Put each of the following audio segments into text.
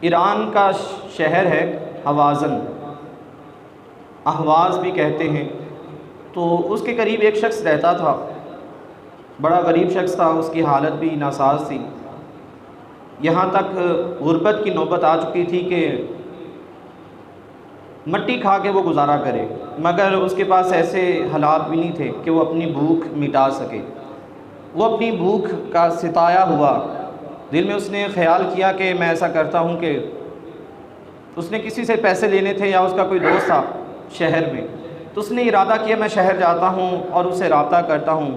Iran का शहर है हवाज़न, अहवाज़ भी कहते हैं। तो उसके करीब एक शख्स रहता था, बड़ा गरीब शख्स था, उसकी हालत भी नासाज थी। यहाँ तक गुर्बत की नौबत आ चुकी थी कि मट्टी खा के वो गुजारा करे, मगर उसके पास ऐसे हालात भी नहीं थे कि वो अपनी भूख मिटा सके। वो अपनी भूख का सिताया हुआ दिल में उसने ख़्याल किया कि मैं ऐसा करता हूँ कि उसने किसी से पैसे लेने थे या उसका कोई दोस्त था शहर में, तो उसने इरादा किया मैं शहर जाता हूँ और उससे रब्ता करता हूँ,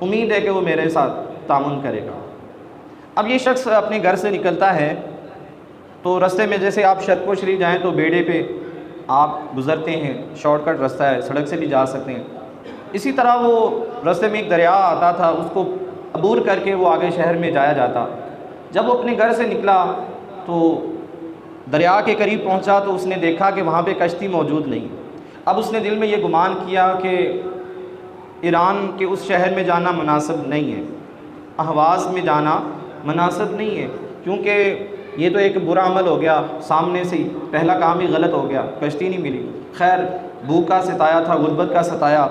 उम्मीद है कि वो मेरे साथ तामुन करेगा। अब ये शख्स अपने घर से निकलता है तो रास्ते में जैसे आप शरको शरीफ जाएँ तो बेड़े पे आप गुज़रते हैं, शॉर्टकट रास्ता है, सड़क से भी जा सकते हैं। इसी तरह वो रास्ते में एक दरिया आता था, उसको अबूर करके वो आगे शहर में जाया जाता। जब वो अपने घर से निकला तो दरिया के करीब पहुंचा तो उसने देखा कि वहाँ पे कश्ती मौजूद नहीं। अब उसने दिल में ये गुमान किया कि ईरान के उस शहर में जाना मुनासिब नहीं है, अहवाज़ में जाना मुनासिब नहीं है, क्योंकि ये तो एक बुरा अमल हो गया, सामने से ही पहला काम ही गलत हो गया, कश्ती नहीं मिली। खैर भूख का सताया था, गुर्बत का सताया,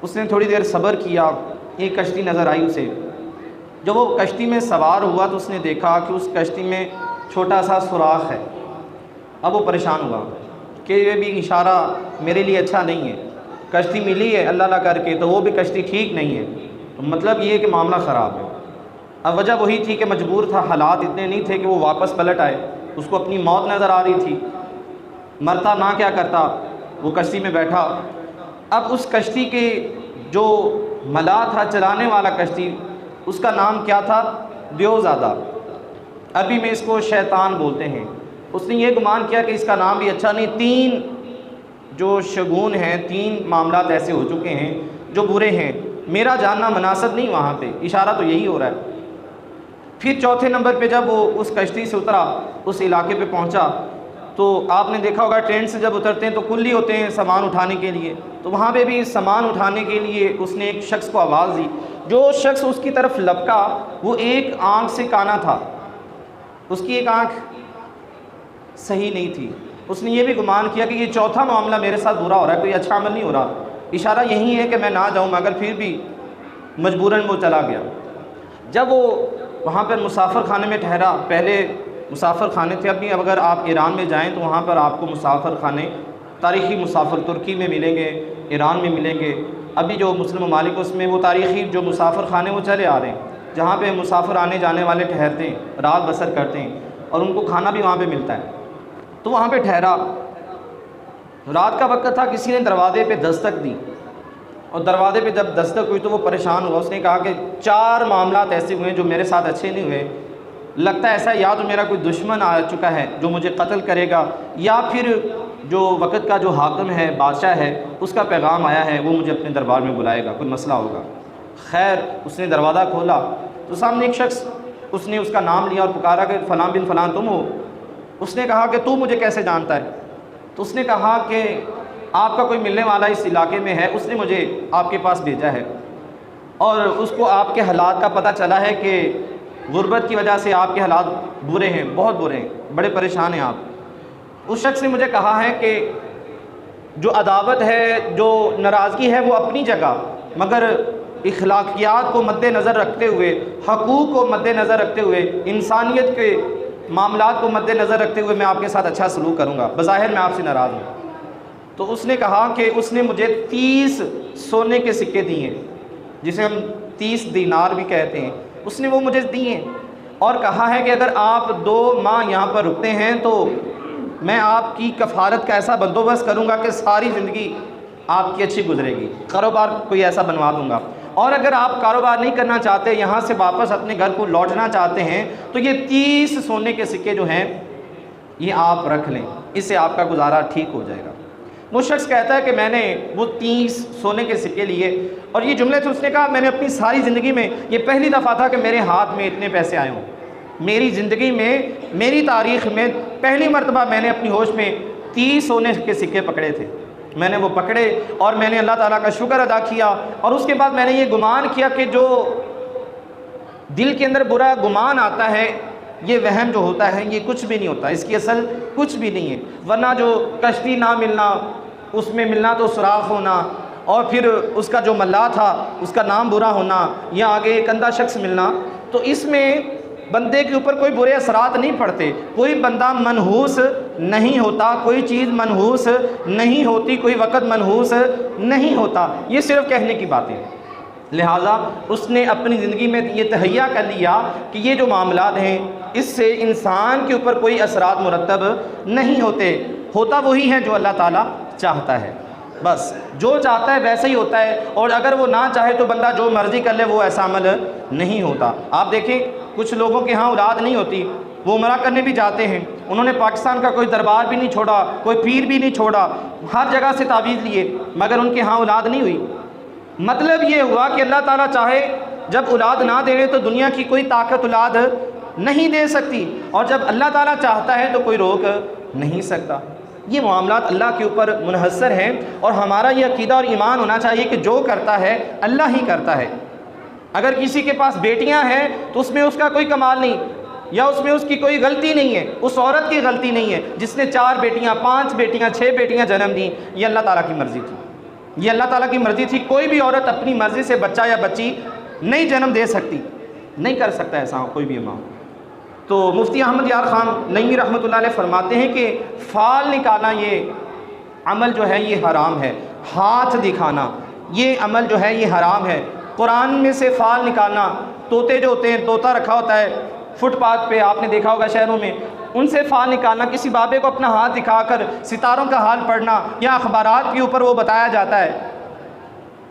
उसने थोड़ी देर सब्र किया, एक कश्ती नज़र आई उसे। जब वो कश्ती में सवार हुआ तो उसने देखा कि उस कश्ती में छोटा सा सुराख है। अब वो परेशान हुआ कि ये भी इशारा मेरे लिए अच्छा नहीं है, कश्ती मिली है अल्लाह अल्लाह करके तो वो भी कश्ती ठीक नहीं है, तो मतलब ये है कि मामला ख़राब है। अब वजह वही थी कि मजबूर था, हालात इतने नहीं थे कि वो वापस पलट आए, उसको अपनी मौत नज़र आ रही थी, मरता ना क्या करता, वो कश्ती में बैठा। अब उस कश्ती के जो मला था, चलाने वाला कश्ती, उसका नाम क्या था? दियोज़ादा, अरबी में इसको शैतान बोलते हैं। उसने ये गुमान किया कि इसका नाम भी अच्छा नहीं, तीन जो शगुन हैं, तीन मामलात ऐसे हो चुके हैं जो बुरे हैं, मेरा जानना मुनासिब नहीं वहाँ पे, इशारा तो यही हो रहा है। फिर चौथे नंबर पे जब वो उस कश्ती से उतरा, उस इलाके पे पहुँचा, तो आपने देखा होगा ट्रेन से जब उतरते हैं तो कुल्ली होते हैं सामान उठाने के लिए, तो वहाँ पे भी सामान उठाने के लिए उसने एक शख्स को आवाज़ दी। जो शख्स उसकी तरफ लपका वो एक आँख से काना था, उसकी एक आँख सही नहीं थी। उसने ये भी गुमान किया कि ये चौथा मामला मेरे साथ बुरा हो रहा है, कोई अच्छा अमल नहीं हो रहा, इशारा यही है कि मैं ना जाऊँ, मगर फिर भी मजबूरन वो चला गया। जब वो वहाँ पर मुसाफिर खाने में ठहरा, पहले मुसाफिर खाने थे, अभी अगर आप ईरान में जाएँ तो वहाँ पर आपको मुसाफिर खाने तारीख़ी मुसाफिर तुर्की में मिलेंगे, ईरान में मिलेंगे। अभी जो मुस्लिम ममालिक उसमें वो तारीख़ी जो मुसाफिर खाने वो चले आ रहे हैं, जहाँ पे मुसाफिर आने जाने वाले ठहरते हैं, रात बसर करते हैं और उनको खाना भी वहाँ पे मिलता है। तो वहाँ पे ठहरा, रात का वक्त था, किसी ने दरवाज़े पे दस्तक दी और दरवाज़े पे जब दस्तक हुई तो वो परेशान हुआ। उसने कहा कि 4 मामलात ऐसे हुए जो मेरे साथ अच्छे नहीं हुए, लगता है ऐसा या तो मेरा कोई दुश्मन आ चुका है जो मुझे कत्ल करेगा, या फिर जो वक़्त का जो हाकिम है, बादशाह है, उसका पैगाम आया है, वो मुझे अपने दरबार में बुलाएगा, कोई मसला होगा। खैर उसने दरवाज़ा खोला तो सामने एक शख्स, उसने उसका नाम लिया और पुकारा कि फ़लाँ बिन फ़लाँ तुम हो। उसने कहा कि तू मुझे कैसे जानता है? तो उसने कहा कि आपका कोई मिलने वाला इस इलाके में है, उसने मुझे आपके पास भेजा है और उसको आपके हालात का पता चला है कि गुर्बत की वजह से आपके हालात बुरे हैं, बहुत बुरे हैं, बड़े परेशान हैं आप। उस शख्स ने मुझे कहा है कि जो अदावत है, जो नाराज़गी है वो अपनी जगह, मगर इखलाकियात को मद्देनज़र रखते हुए, हकूक़ को मद्देनज़र रखते हुए, इंसानियत के मामलात को मद्देनज़र रखते हुए मैं आपके साथ अच्छा सलूक करूँगा, बज़ाहिर मैं आपसे नाराज़ हूँ। तो उसने कहा कि उसने मुझे 30 सोने के सिक्के दिए, जिसे हम 30 दीनार भी कहते हैं, उसने वो मुझे दिए और कहा है कि अगर आप 2 माह यहाँ पर रुकते हैं तो मैं आपकी कफ़ारत का ऐसा बंदोबस्त करूँगा कि सारी ज़िंदगी आपकी अच्छी गुजरेगी, कारोबार कोई ऐसा बनवा दूँगा, और अगर आप कारोबार नहीं करना चाहते, यहाँ से वापस अपने घर को लौटना चाहते हैं, तो ये 30 सोने के सिक्के जो हैं ये आप रख लें, इससे आपका गुजारा ठीक हो जाएगा। वो शख्स कहता है कि मैंने वो 30 सोने के सिक्के लिए और ये जुमले थे, उसने कहा मैंने अपनी सारी ज़िंदगी में ये पहली दफ़ा था कि मेरे हाथ में इतने पैसे आए हों, मेरी ज़िंदगी में, मेरी तारीख़ में पहली मरतबा मैंने अपनी होश में 30 सोने के सिक्के पकड़े थे। मैंने वो पकड़े और मैंने अल्लाह ताला का शुक्र अदा किया और उसके बाद मैंने ये गुमान किया कि जो दिल के अंदर बुरा गुमान आता है ये वहम जो होता है ये कुछ भी नहीं होता, इसकी असल कुछ भी नहीं है। वरना जो कश्ती ना मिलना, उसमें मिलना तो सुराख होना, और फिर उसका जो मल्लाह था उसका नाम बुरा होना, या आगे एक अंधा शख्स मिलना, तो इसमें बंदे के ऊपर कोई बुरे असरात नहीं पड़ते। कोई बंदा मनहूस नहीं होता, कोई चीज़ मनहूस नहीं होती, कोई वक़्त मनहूस नहीं होता। ये सिर्फ कहने की बातें हैं। लिहाजा उसने अपनी ज़िंदगी में ये तहैया कर लिया कि ये जो मामलात हैं इससे इंसान के ऊपर कोई असरात मुरतब नहीं होते। होता वही है जो अल्लाह ताला चाहता है, बस जो चाहता है वैसे ही होता है। और अगर वो ना चाहे तो बंदा जो मर्ज़ी कर ले, वो ऐसा अमल नहीं होता। आप देखें कुछ लोगों के यहाँ औलाद नहीं होती, वो उम्रा करने भी जाते हैं, उन्होंने पाकिस्तान का कोई दरबार भी नहीं छोड़ा, कोई पीर भी नहीं छोड़ा, हर जगह से तावीज़ लिए, मगर उनके यहाँ औलाद नहीं हुई। मतलब ये हुआ कि अल्लाह ताला चाहे जब औलाद ना दे तो दुनिया की कोई ताकत औलाद नहीं दे सकती, और जब अल्लाह ताला चाहता है तो कोई रोक नहीं सकता। ये मामलात अल्लाह के ऊपर मुनहसर हैं, और हमारा ये अकीदा और ईमान होना चाहिए कि जो करता है अल्लाह ही करता है। अगर किसी के पास बेटियां हैं तो उसमें उसका कोई कमाल नहीं, या उसमें उसकी कोई गलती नहीं है, उस औरत की गलती नहीं है जिसने 4 बेटियां, 5 बेटियां, 6 बेटियां जन्म दी। ये अल्लाह ताला की मर्ज़ी थी, ये अल्लाह ताला की मर्ज़ी थी। कोई भी औरत अपनी मर्ज़ी से बच्चा या बच्ची नहीं जन्म दे सकती, नहीं कर सकता ऐसा कोई भी इमाम। तो मुफ्ती अहमद यार ख़ान नईमी रहमतुल्लाह अलैह फरमाते हैं कि फ़ाल निकालना ये अमल जो है ये हराम है, हाथ दिखाना ये अमल जो है ये हराम है। कुरान में से फ़ाल निकालना, तोते जो होते हैं, तोता रखा होता है फुटपाथ पे, आपने देखा होगा शहरों में, उनसे फ़ाल निकालना, किसी बाबे को अपना हाथ दिखाकर सितारों का हाल पढ़ना, या अखबारात के ऊपर वो बताया जाता है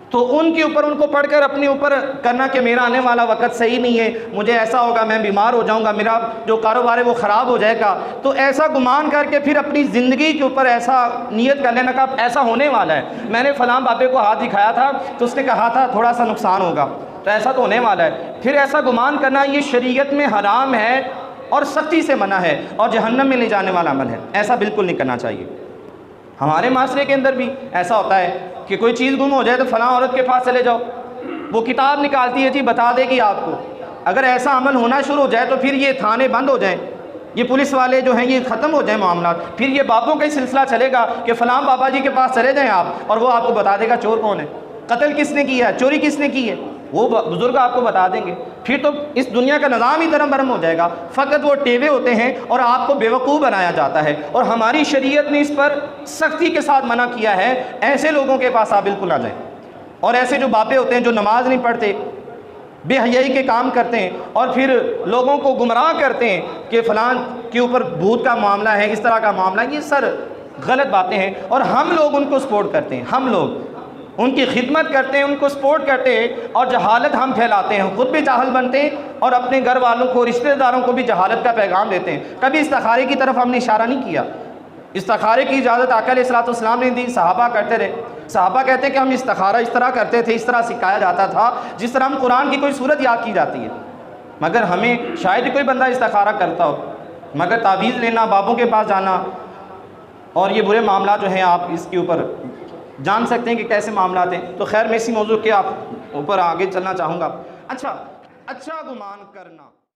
तो उनके ऊपर उनको पढ़कर अपने ऊपर करना कि मेरा आने वाला वक्त सही नहीं है, मुझे ऐसा होगा, मैं बीमार हो जाऊंगा, मेरा जो कारोबार है वो ख़राब हो जाएगा। तो ऐसा गुमान करके फिर अपनी ज़िंदगी के ऊपर ऐसा नियत कर लेना का ऐसा होने वाला है, मैंने फ़लाँ बाबे को हाथ दिखाया था तो उसने कहा था थोड़ा सा नुकसान होगा, तो ऐसा तो होने वाला है। फिर ऐसा गुमान करना ये शरीयत में हराम है और सख्ती से मना है, और जहन्नम में ले जाने वाला अमल है। ऐसा बिल्कुल नहीं करना चाहिए। हमारे माशरे के अंदर भी ऐसा होता है कि कोई चीज़ गुम हो जाए तो फ़लाँ औरत के पास चले जाओ, वो किताब निकालती है जी, बता देगी आपको। अगर ऐसा अमल होना शुरू हो जाए तो फिर ये थाने बंद हो जाएं, ये पुलिस वाले जो हैं ये ख़त्म हो जाए मामला, फिर ये बाबों का ही सिलसिला चलेगा कि फ़लाँ बाबा जी के पास चले जाएँ आप, और वो आपको बता देगा चोर कौन है, कत्ल किसने किया है, चोरी किसने की है, वो बुज़ुर्ग आपको बता देंगे। फिर तो इस दुनिया का निज़ाम ही तरम भरम हो जाएगा। फ़कत वो टेवे होते हैं और आपको बेवकूफ़ बनाया जाता है, और हमारी शरीयत ने इस पर सख्ती के साथ मना किया है। ऐसे लोगों के पास आप बिल्कुल ना जाएं, और ऐसे जो बापे होते हैं जो नमाज नहीं पढ़ते, बेहयाई के काम करते हैं, और फिर लोगों को गुमराह करते हैं कि फ़लाँ के ऊपर भूत का मामला है, इस तरह का मामला, ये सर गलत बातें हैं। और हम लोग उनको सपोर्ट करते हैं, हम लोग उनकी खिदमत करते हैं, उनको सपोर्ट करते हैं, और जहालत हम फैलाते हैं, ख़ुद भी जाहल बनते हैं और अपने घर वालों को, रिश्तेदारों को भी जहालत का पैगाम देते हैं। कभी इस्तिखारे की तरफ हमने इशारा नहीं किया। इस्तिखारे की इजाज़त आका अलैहिस्सलाम ने दी, सहाबा करते रहे। सहाबा कहते हैं कि हम इस्तिखारा इस तरह करते थे, इस तरह सिखाया जाता था जिस तरह हम कुरान की कोई सूरत याद की जाती है। मगर हमें शायद ही कोई बंदा इस्तिखारा करता हो, मगर तावीज़ लेना, बाबों के पास जाना, और ये बुरे मामला जो हैं आप इसके ऊपर जान सकते हैं कि कैसे मामला हैं। तो खैर मैं इसी मौजू के आप ऊपर आगे चलना चाहूँगा। अच्छा गुमान करना।